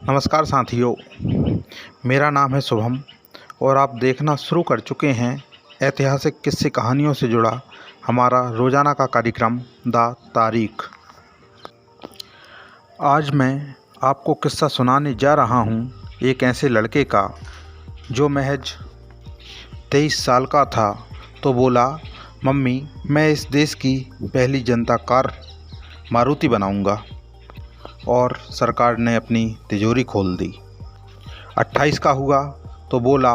नमस्कार साथियों, मेरा नाम है शुभम और आप देखना शुरू कर चुके हैं ऐतिहासिक किस्से कहानियों से जुड़ा हमारा रोज़ाना का कार्यक्रम द तारीख। आज मैं आपको किस्सा सुनाने जा रहा हूँ एक ऐसे लड़के का जो महज 23 साल का था तो बोला, मम्मी मैं इस देश की पहली जनता कार मारुति बनाऊँगा, और सरकार ने अपनी तिजोरी खोल दी। 28 का हुआ तो बोला,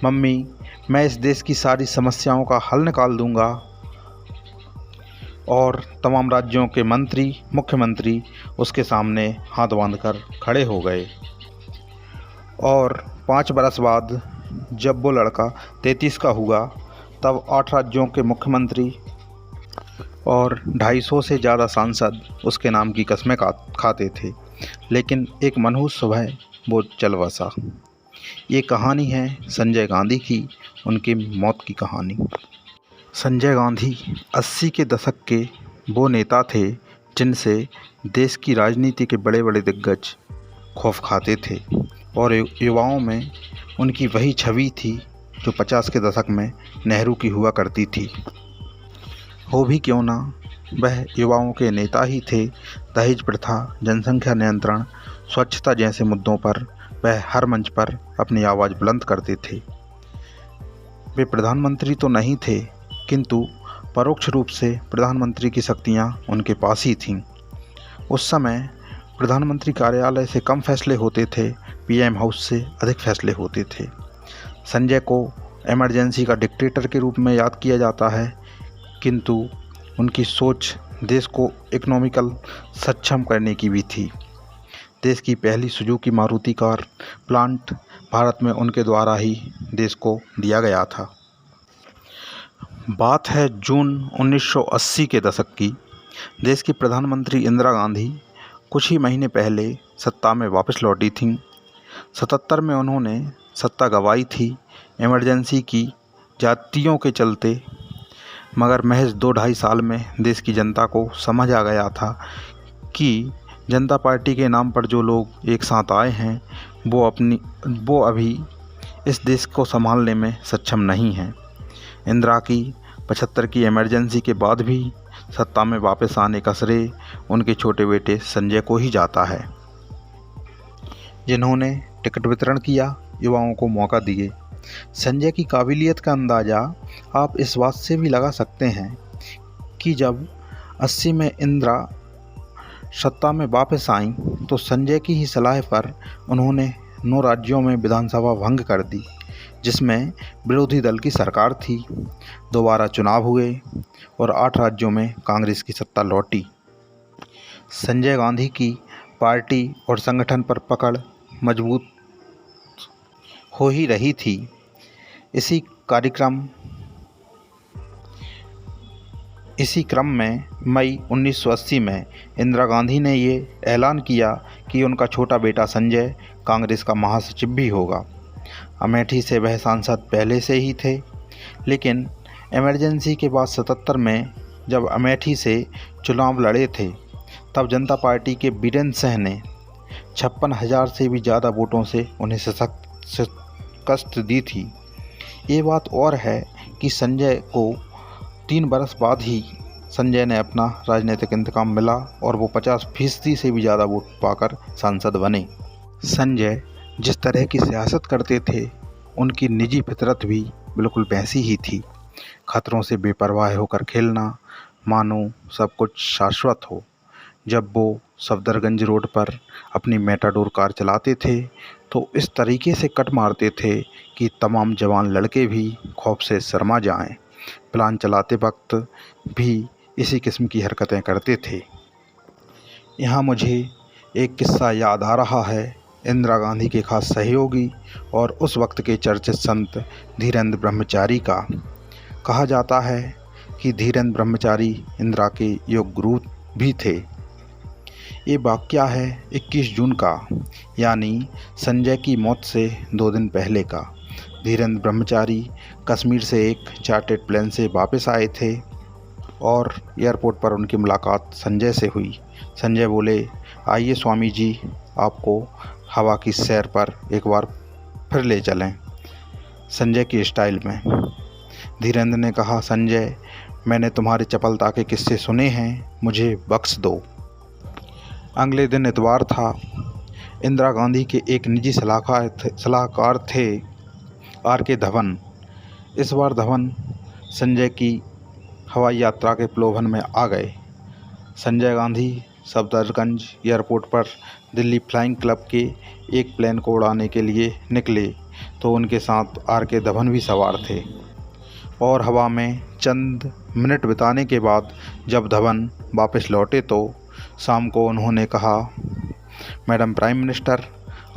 मम्मी मैं इस देश की सारी समस्याओं का हल निकाल दूंगा, और तमाम राज्यों के मंत्री मुख्यमंत्री उसके सामने हाथ बांधकर खड़े हो गए। और 5 बरस बाद जब वो लड़का 33 का हुआ तब 8 राज्यों के मुख्यमंत्री और 250 से ज़्यादा सांसद उसके नाम की कस्में खाते थे, लेकिन एक मनहूस सुबह वो चल बसा। ये कहानी है संजय गांधी की, उनकी मौत की कहानी। संजय गांधी 80 के दशक के वो नेता थे जिनसे देश की राजनीति के बड़े बड़े दिग्गज खौफ खाते थे, और युवाओं में उनकी वही छवि थी जो 50 के दशक में नेहरू की हुआ करती थी। हो भी क्यों ना, वह युवाओं के नेता ही थे। दहेज प्रथा, जनसंख्या नियंत्रण, स्वच्छता जैसे मुद्दों पर वह हर मंच पर अपनी आवाज़ बुलंद करते थे। वे प्रधानमंत्री तो नहीं थे, किंतु परोक्ष रूप से प्रधानमंत्री की शक्तियां उनके पास ही थीं। उस समय प्रधानमंत्री कार्यालय से कम फैसले होते थे, पीएम हाउस से अधिक फैसले होते थे। संजय को इमरजेंसी का डिक्टेटर के रूप में याद किया जाता है, किंतु उनकी सोच देश को इकोनॉमिकल सक्षम करने की भी थी। देश की पहली Suzuki Maruti car plant Bharat में उनके द्वारा ही देश को दिया गया था। बात है जून 1980 के दशक की। देश की प्रधानमंत्री इंदिरा गांधी कुछ ही महीने पहले सत्ता में वापस लौटी थीं। 77 में उन्होंने सत्ता गंवाई थी इमरजेंसी की जातियों के चलते, मगर महज 2-2.5 साल में देश की जनता को समझ आ गया था कि जनता पार्टी के नाम पर जो लोग एक साथ आए हैं वो अभी इस देश को संभालने में सक्षम नहीं हैं। इंदिरा की 75 की इमरजेंसी के बाद भी सत्ता में वापस आने का श्रेय उनके छोटे बेटे संजय को ही जाता है, जिन्होंने टिकट वितरण किया, युवाओं को मौका दिए। संजय की काबिलियत का अंदाज़ा आप इस बात से भी लगा सकते हैं कि जब 80 में इंदिरा सत्ता में वापस आईं तो संजय की ही सलाह पर उन्होंने 9 राज्यों में विधानसभा भंग कर दी, जिसमें विरोधी दल की सरकार थी। दोबारा चुनाव हुए और 8 राज्यों में कांग्रेस की सत्ता लौटी। संजय गांधी की पार्टी और संगठन पर पकड़ मजबूत हो ही रही थी। इसी क्रम में मई 1980 में इंदिरा गांधी ने ये ऐलान किया कि उनका छोटा बेटा संजय कांग्रेस का महासचिव भी होगा। अमेठी से वह सांसद पहले से ही थे, लेकिन इमरजेंसी के बाद 77 में जब अमेठी से चुनाव लड़े थे तब जनता पार्टी के बीरेंद्र सिंह ने 56,000 से भी ज़्यादा वोटों से उन्हें शिकस्त दी थी। ये बात और है कि संजय को 3 बरस बाद ही संजय ने अपना राजनीतिक इंतकाम मिला और वो 50% से भी ज़्यादा वोट पाकर सांसद बने। संजय जिस तरह की सियासत करते थे, उनकी निजी फितरत भी बिल्कुल वैसी ही थी। खतरों से बेपरवाह होकर खेलना, मानो सब कुछ शाश्वत हो। जब वो सफदरगंज रोड पर अपनी मेटाडोर कार चलाते थे तो इस तरीके से कट मारते थे कि तमाम जवान लड़के भी खौफ से शर्मा जाएं। प्लान चलाते वक्त भी इसी किस्म की हरकतें करते थे। यहाँ मुझे एक किस्सा याद आ रहा है इंदिरा गांधी के खास सहयोगी और उस वक्त के चर्चित संत धीरेन्द्र ब्रह्मचारी का। कहा जाता है कि धीरेन्द्र ब्रह्मचारी इंदिरा के योग गुरु भी थे। ये वाक़या है 21 जून का, यानी संजय की मौत से 2 दिन पहले का। धीरेन्द्र ब्रह्मचारी कश्मीर से एक चार्टर्ड प्लेन से वापस आए थे और एयरपोर्ट पर उनकी मुलाकात संजय से हुई। संजय बोले, आइए स्वामी जी, आपको हवा की सैर पर एक बार फिर ले चलें, संजय की स्टाइल में। धीरेंद्र ने कहा, संजय, मैंने तुम्हारी चपलता के किस्से सुने हैं, मुझे बख्श दो। अगले दिन इतवार था। इंदिरा गांधी के एक निजी सलाहकार थे R.K. धवन। इस बार धवन संजय की हवाई यात्रा के प्रलोभन में आ गए। संजय गांधी सफदरगंज एयरपोर्ट पर दिल्ली फ्लाइंग क्लब के एक प्लेन को उड़ाने के लिए निकले तो उनके साथ R.K. धवन भी सवार थे और हवा में चंद मिनट बिताने के बाद जब धवन वापस लौटे तो शाम को उन्होंने कहा, मैडम प्राइम मिनिस्टर,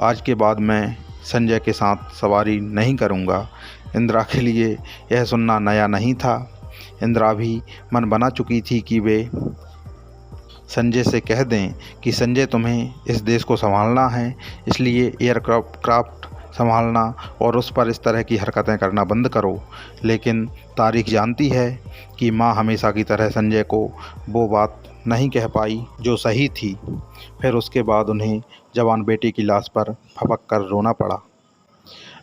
आज के बाद मैं संजय के साथ सवारी नहीं करूंगा। इंदिरा के लिए यह सुनना नया नहीं था। इंदिरा भी मन बना चुकी थी कि वे संजय से कह दें कि संजय, तुम्हें इस देश को संभालना है, इसलिए एयरक्राफ्ट संभालना और उस पर इस तरह की हरकतें करना बंद करो। लेकिन तारीख जानती है कि माँ हमेशा की तरह संजय को वो बात नहीं कह पाई जो सही थी। फिर उसके बाद उन्हें जवान बेटे की लाश पर फपक कर रोना पड़ा।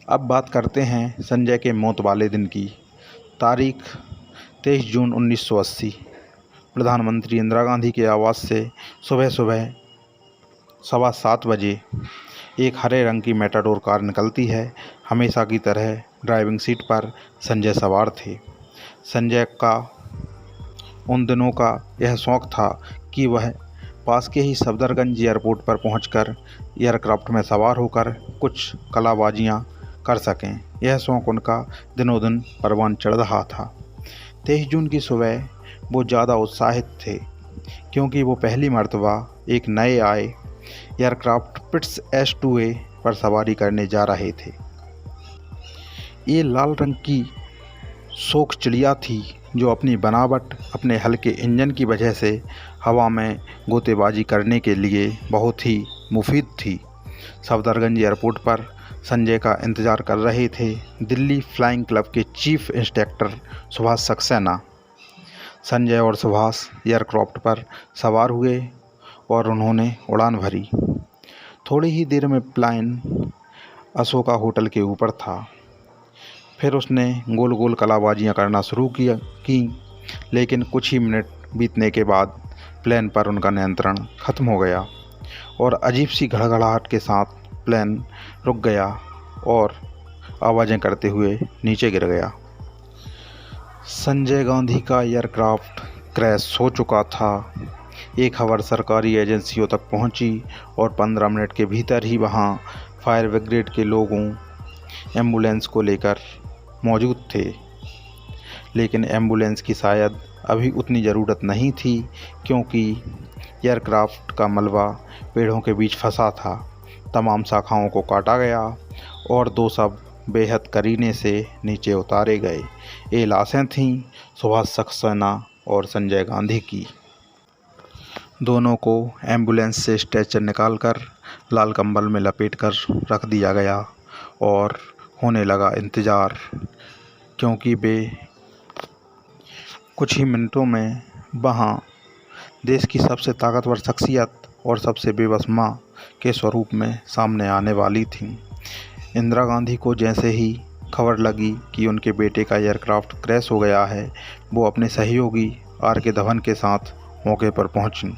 अब बात करते हैं संजय के मौत वाले दिन की। तारीख 23 जून 1980। प्रधानमंत्री इंदिरा गांधी के आवास से सुबह 7:15 बजे एक हरे रंग की मेटाडोर कार निकलती है। हमेशा की तरह ड्राइविंग सीट पर संजय सवार थे। संजय का उन दिनों का यह शौक़ था कि वह पास के ही सफदरगंज एयरपोर्ट पर पहुंचकर एयरक्राफ्ट में सवार होकर कुछ कलाबाजियां कर सकें। यह शौक़ उनका दिनों दिन परवान चढ़ रहा था। 23 जून की सुबह वो ज़्यादा उत्साहित थे क्योंकि वो पहली मर्तबा एक नए आए एयरक्राफ्ट पिट्स S-2A पर सवारी करने जा रहे थे। ये लाल रंग की शोक चिड़िया थी जो अपनी बनावट, अपने हल्के इंजन की वजह से हवा में गोतेबाजी करने के लिए बहुत ही मुफीद थी। सफदरगंज एयरपोर्ट पर संजय का इंतज़ार कर रहे थे दिल्ली फ्लाइंग क्लब के चीफ इंस्पेक्टर सुभाष सक्सेना। संजय और सुभाष एयरक्राफ्ट पर सवार हुए और उन्होंने उड़ान भरी। थोड़ी ही देर में प्लेन अशोका होटल के ऊपर था। फिर उसने गोल गोल कलाबाजियाँ करना शुरू की, लेकिन कुछ ही मिनट बीतने के बाद प्लेन पर उनका नियंत्रण खत्म हो गया और अजीब सी घड़घड़ाहट के साथ प्लेन रुक गया और आवाज़ें करते हुए नीचे गिर गया। संजय गांधी का एयरक्राफ्ट क्रैश हो चुका था। एक खबर सरकारी एजेंसियों तक पहुंची और 15 मिनट के भीतर ही वहां फायर ब्रिगेड के लोगों एम्बुलेंस को लेकर मौजूद थे। लेकिन एम्बुलेंस की शायद अभी उतनी ज़रूरत नहीं थी क्योंकि एयरक्राफ्ट का मलबा पेड़ों के बीच फंसा था। तमाम शाखाओं को काटा गया और 2 शव बेहद करीने से नीचे उतारे गए। ये लाशें थीं सुभाष सक्सेना और संजय गांधी की। दोनों को एम्बुलेंस से स्ट्रेचर निकालकर लाल कंबल में लपेटकर रख दिया गया और होने लगा इंतज़ार, क्योंकि वे कुछ ही मिनटों में वहाँ देश की सबसे ताकतवर शख्सियत और सबसे बेबस माँ के स्वरूप में सामने आने वाली थीं। इंदिरा गांधी को जैसे ही खबर लगी कि उनके बेटे का एयरक्राफ्ट क्रैश हो गया है, वो अपने सहयोगी R.K. धवन के साथ मौके पर पहुंची।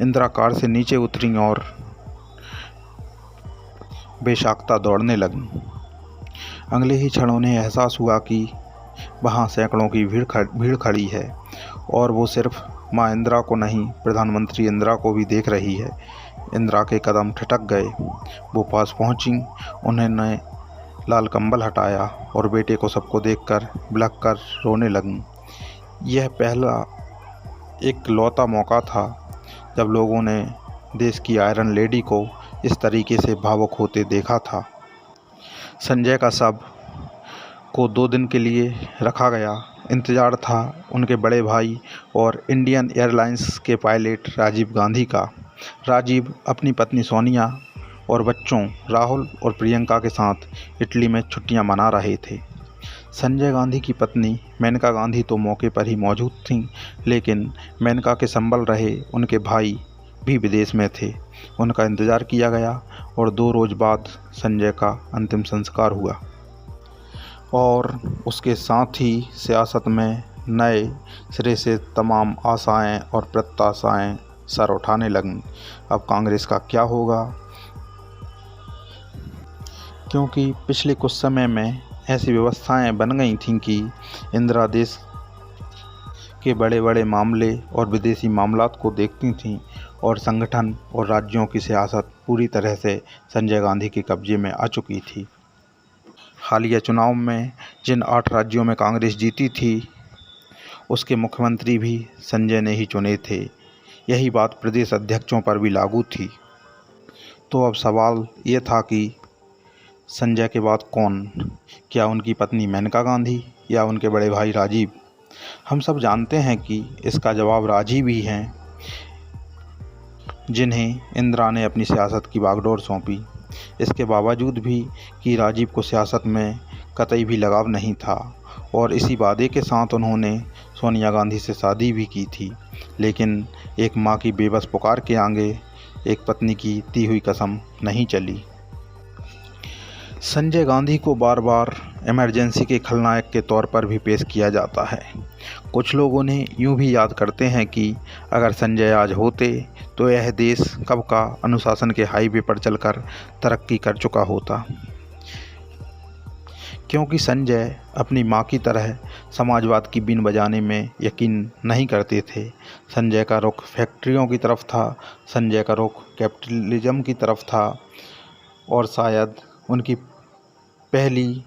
इंदिरा कार से नीचे उतरीं और बेसाख्ता दौड़ने लगीं। अगले ही क्षण उन्हें एहसास हुआ कि वहाँ सैकड़ों की भीड़ खड़ी है और वो सिर्फ माँ इंदिरा को नहीं, प्रधानमंत्री इंदिरा को भी देख रही है। इंदिरा के कदम ठिठक गए। वो पास पहुँची, उन्होंने लाल कंबल हटाया और बेटे को सबको देखकर बिलख कर रोने लगीं। यह पहला एक लौता मौका था जब लोगों ने देश की आयरन लेडी को इस तरीके से भावुक होते देखा था। संजय का शव को 2 दिन के लिए रखा गया। इंतज़ार था उनके बड़े भाई और इंडियन एयरलाइंस के पायलट राजीव गांधी का। राजीव अपनी पत्नी सोनिया और बच्चों राहुल और प्रियंका के साथ इटली में छुट्टियां मना रहे थे। संजय गांधी की पत्नी मेनका गांधी तो मौके पर ही मौजूद थीं, लेकिन मेनका के संभल रहे उनके भाई भी विदेश में थे। उनका इंतज़ार किया गया और 2 रोज़ बाद संजय का अंतिम संस्कार हुआ और उसके साथ ही सियासत में नए सिरे से तमाम आशाएं और प्रत्याशाएं सर उठाने लगीं। अब कांग्रेस का क्या होगा, क्योंकि पिछले कुछ समय में ऐसी व्यवस्थाएं बन गई थीं कि इंदिरा देश के बड़े बड़े मामले और विदेशी मामलात को देखती थीं और संगठन और राज्यों की सियासत पूरी तरह से संजय गांधी के कब्जे में आ चुकी थी। हालिया चुनाव में जिन 8 राज्यों में कांग्रेस जीती थी उसके मुख्यमंत्री भी संजय ने ही चुने थे। यही बात प्रदेश अध्यक्षों पर भी लागू थी। तो अब सवाल ये था कि संजय के बाद कौन, क्या उनकी पत्नी मेनका गांधी या उनके बड़े भाई राजीव? हम सब जानते हैं कि इसका जवाब राजीव ही हैं, जिन्हें इंदिरा ने अपनी सियासत की बागडोर सौंपी। इसके बावजूद भी कि राजीव को सियासत में कतई भी लगाव नहीं था और इसी वादे के साथ उन्होंने सोनिया गांधी से शादी भी की थी, लेकिन एक माँ की बेबस पुकार के आगे एक पत्नी की दी हुई कसम नहीं चली। संजय गांधी को बार बार इमरजेंसी के खलनायक के तौर पर भी पेश किया जाता है। कुछ लोग उन्हें यूं भी याद करते हैं कि अगर संजय आज होते तो यह देश कब का अनुशासन के हाईवे पर चलकर तरक्की कर चुका होता, क्योंकि संजय अपनी मां की तरह समाजवाद की बीन बजाने में यकीन नहीं करते थे। संजय का रुख फैक्ट्रियों की तरफ था, संजय का रुख कैपिटलिज्म की तरफ था और शायद उनकी पहली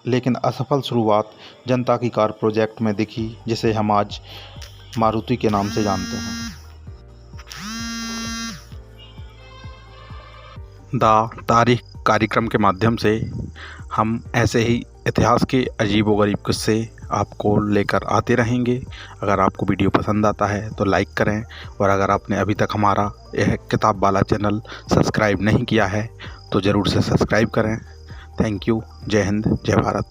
लेकिन असफल शुरुआत जनता की कार प्रोजेक्ट में दिखी, जिसे हम आज मारुति के नाम से जानते हैं। द तारीख कार्यक्रम के माध्यम से हम ऐसे ही इतिहास के अजीबोगरीब किस्से आपको लेकर आते रहेंगे। अगर आपको वीडियो पसंद आता है तो लाइक करें और अगर आपने अभी तक हमारा यह किताब वाला चैनल सब्सक्राइब नहीं किया है तो ज़रूर से सब्सक्राइब करें। Thank you. जय हिंद, जय भारत।